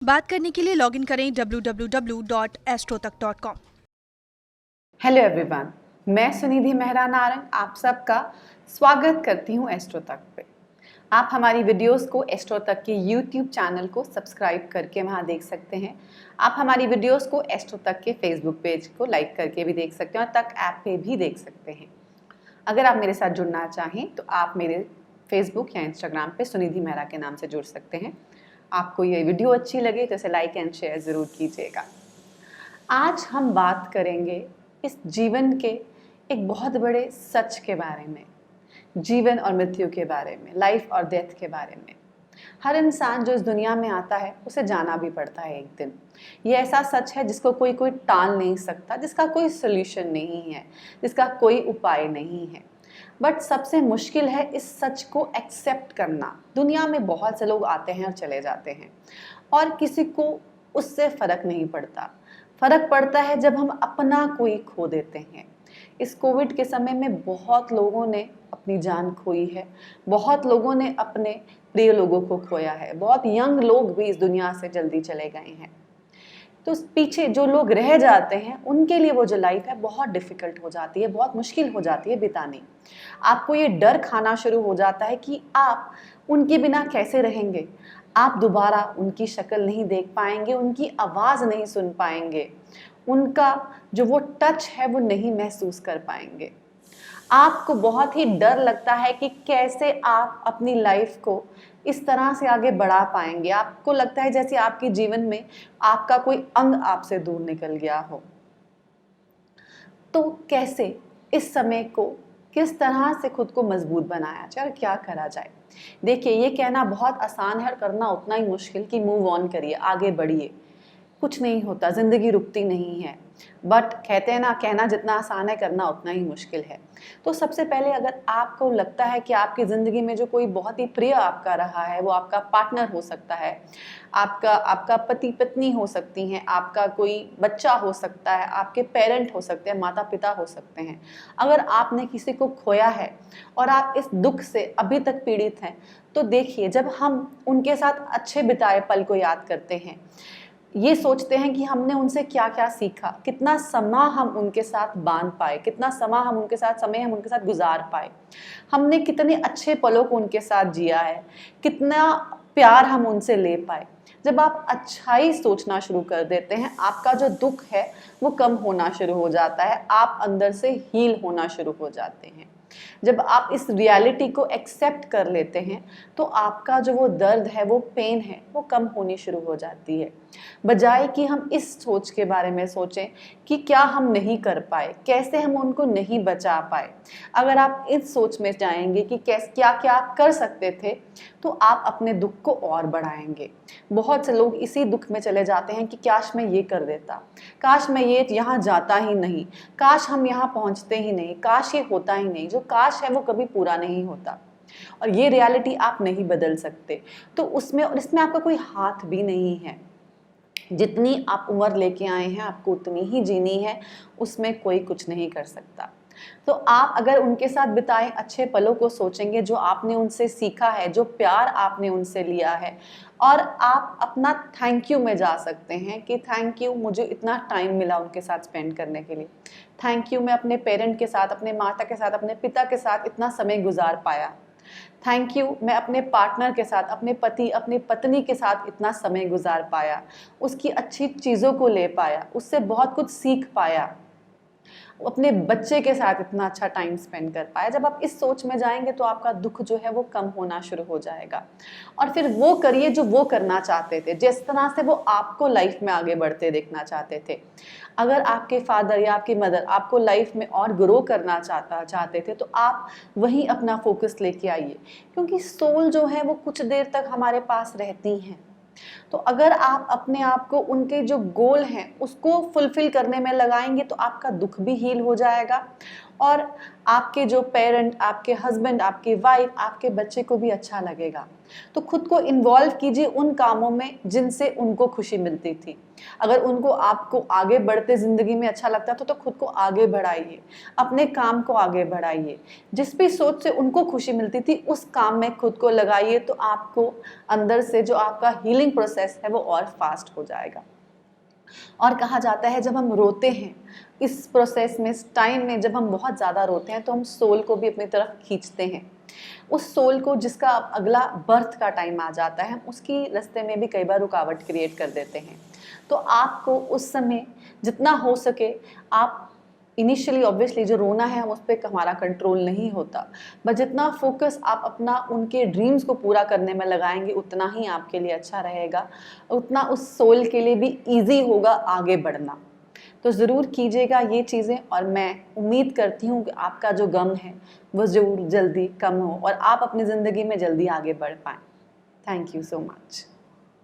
बात करने के लिए लॉगिन करें www.astrotak.com। हेलो एवरीवन, मैं सुनिधि मेहरा नारंग आप सबका स्वागत करती हूँ एस्ट्रो तक पे। आप हमारी वीडियोस को एस्ट्रो तक के यूट्यूब चैनल को सब्सक्राइब करके वहाँ देख सकते हैं। आप हमारी वीडियोस को एस्ट्रो तक के फेसबुक पेज को लाइक करके भी देख सकते हैं और तक ऐप पे भी देख सकते हैं। अगर आप मेरे साथ जुड़ना चाहें तो आप मेरे फेसबुक या इंस्टाग्राम पे सुनिधि मेहरा के नाम से जुड़ सकते हैं। आपको ये वीडियो अच्छी लगे तो इसे लाइक एंड शेयर ज़रूर कीजिएगा। आज हम बात करेंगे इस जीवन के एक बहुत बड़े सच के बारे में, जीवन और मृत्यु के बारे में, लाइफ और डेथ के बारे में। हर इंसान जो इस दुनिया में आता है उसे जाना भी पड़ता है एक दिन। ये ऐसा सच है जिसको कोई टाल नहीं सकता, जिसका कोई सोल्यूशन नहीं है, जिसका कोई उपाय नहीं है। बट सबसे मुश्किल है इस सच को एक्सेप्ट करना। दुनिया में बहुत से लोग आते हैं और चले जाते हैं और किसी को उससे फ़र्क नहीं पड़ता। फ़र्क पड़ता है जब हम अपना कोई खो देते हैं। इस कोविड के समय में बहुत लोगों ने अपनी जान खोई है, बहुत लोगों ने अपने प्रिय लोगों को खोया है, बहुत यंग लोग भी इस दुनिया से जल्दी चले गए हैं। तो पीछे जो लोग रह जाते हैं उनके लिए वो जो लाइफ है बहुत डिफ़िकल्ट हो जाती है, बहुत मुश्किल हो जाती है बितानी। आपको ये डर खाना शुरू हो जाता है कि आप उनके बिना कैसे रहेंगे। आप दोबारा उनकी शक्ल नहीं देख पाएंगे, उनकी आवाज़ नहीं सुन पाएंगे, उनका जो वो टच है वो नहीं महसूस कर पाएंगे। आपको बहुत ही डर लगता है कि कैसे आप अपनी लाइफ को इस तरह से आगे बढ़ा पाएंगे। आपको लगता है जैसे आपके जीवन में आपका कोई अंग आपसे दूर निकल गया हो। तो कैसे इस समय को किस तरह से खुद को मजबूत बनाया जाए और क्या करा जाए। देखिए, ये कहना बहुत आसान है और करना उतना ही मुश्किल कि मूव ऑन करिए, आगे बढ़िए। कुछ नहीं होता, ज़िंदगी रुकती नहीं है। बट कहते हैं ना, कहना जितना आसान है करना उतना ही मुश्किल है। तो सबसे पहले अगर आपको लगता है कि आपकी ज़िंदगी में जो कोई बहुत ही प्रिय आपका रहा है, वो आपका पार्टनर हो सकता है, आपका पति पत्नी हो सकती हैं, आपका कोई बच्चा हो सकता है, आपके पेरेंट हो सकते हैं, माता पिता हो सकते हैं। अगर आपने किसी को खोया है और आप इस दुख से अभी तक पीड़ित हैं, तो देखिए, जब हम उनके साथ अच्छे बिताए पल को याद करते हैं, ये सोचते हैं कि हमने उनसे क्या-क्या सीखा, कितना समय हम उनके साथ बाँध पाए, कितना समय हम उनके साथ गुज़ार पाए, हमने कितने अच्छे पलों को उनके साथ जिया है, कितना प्यार हम उनसे ले पाए। जब आप अच्छाई सोचना शुरू कर देते हैं, आपका जो दुःख है वो कम होना शुरू हो जाता है, आप अंदर से हील होना शुरू हो जाते हैं। जब आप इस रियलिटी को एक्सेप्ट कर लेते हैं तो आपका जो वो दर्द है, वो पेन है, वो कम होनी शुरू हो जाती है। बजाय कि हम इस सोच के बारे में सोचें कि क्या हम नहीं कर पाए, कैसे हम उनको नहीं बचा पाए। अगर आप इस सोच में जाएंगे कि क्या-क्या आप कर सकते थे, तो आप अपने दुःख को और बढ़ाएंगे। बहुत से लोग इसी दुःख में चले जाते हैं कि काश मैं ये कर देता, काश मैं ये यहाँ जाता ही नहीं, काश हम यहाँ पहुँचते ही नहीं, काश ये होता ही नहीं। जो काश है वो कभी पूरा नहीं होता और ये रियलिटी आप नहीं बदल सकते। तो उसमें और इसमें आपका कोई हाथ भी नहीं है। जितनी आप उम्र लेके आए हैं आपको उतनी ही जीनी है, उसमें कोई कुछ नहीं कर सकता। तो आप अगर उनके साथ बिताए अच्छे पलों को सोचेंगे, जो आपने उनसे सीखा है, जो प्यार आपने उनसे लिया है, और आप अपना थैंक यू में जा सकते हैं कि थैंक यू, मुझे इतना टाइम मिला उनके साथ स्पेंड करने के लिए। थैंक यू, मैं अपने पेरेंट के साथ, अपने माता के साथ, अपने पिता के साथ इतना समय गुजार पाया। थैंक यू, मैं अपने पार्टनर के साथ, अपने पति, अपनी पत्नी के साथ इतना समय गुजार पाया, उसकी अच्छी चीज़ों को ले पाया, उससे बहुत कुछ सीख पाया, अपने बच्चे के साथ इतना अच्छा टाइम स्पेंड कर पाया। जब आप इस सोच में जाएंगे तो आपका दुख जो है वो कम होना शुरू हो जाएगा और फिर वो करिए जो वो करना चाहते थे, जिस तरह से वो आपको लाइफ में आगे बढ़ते देखना चाहते थे। अगर आपके फादर या आपकी मदर आपको लाइफ में और ग्रो करना चाहते थे, तो आप वहीं अपना फोकस लेके आइए, क्योंकि सोल जो है वो कुछ देर तक हमारे पास रहती हैं। तो अगर आप अपने आप को उनके जो गोल हैं उसको फुलफिल करने में लगाएंगे तो आपका दुख भी हील हो जाएगा और आपके जो पेरेंट, आपके हस्बैंड, आपकी वाइफ, आपके बच्चे को भी अच्छा लगेगा। तो खुद को इन्वॉल्व कीजिए उन कामों में जिनसे उनको खुशी मिलती थी। अगर उनको आपको आगे बढ़ते ज़िंदगी में अच्छा लगता था तो खुद को आगे बढ़ाइए, अपने काम को आगे बढ़ाइए। जिस भी सोच से उनको खुशी मिलती थी उस काम में खुद को लगाइए, तो आपको अंदर से जो आपका हीलिंग प्रोसेस है वो और फास्ट हो जाएगा। और कहा जाता है जब हम रोते हैं इस प्रोसेस में, इस टाइम में जब हम बहुत ज़्यादा रोते हैं तो हम सोल को भी अपनी तरफ खींचते हैं। उस सोल को जिसका अगला बर्थ का टाइम आ जाता है, हम उसकी रास्ते में भी कई बार रुकावट क्रिएट कर देते हैं। तो आपको उस समय जितना हो सके, आप इनिशियली ऑब्वियसली जो रोना है हम उस पर हमारा कंट्रोल नहीं होता, बट जितना फोकस आप अपना उनके ड्रीम्स को पूरा करने में लगाएंगे उतना ही आपके लिए अच्छा रहेगा, उतना उस सोल के लिए भी ईजी होगा आगे बढ़ना। तो ज़रूर कीजिएगा ये चीज़ें, और मैं उम्मीद करती हूँ कि आपका जो गम है वो ज़रूर जल्दी कम हो और आप अपनी ज़िंदगी में जल्दी आगे बढ़ पाएँ। Thank you so much.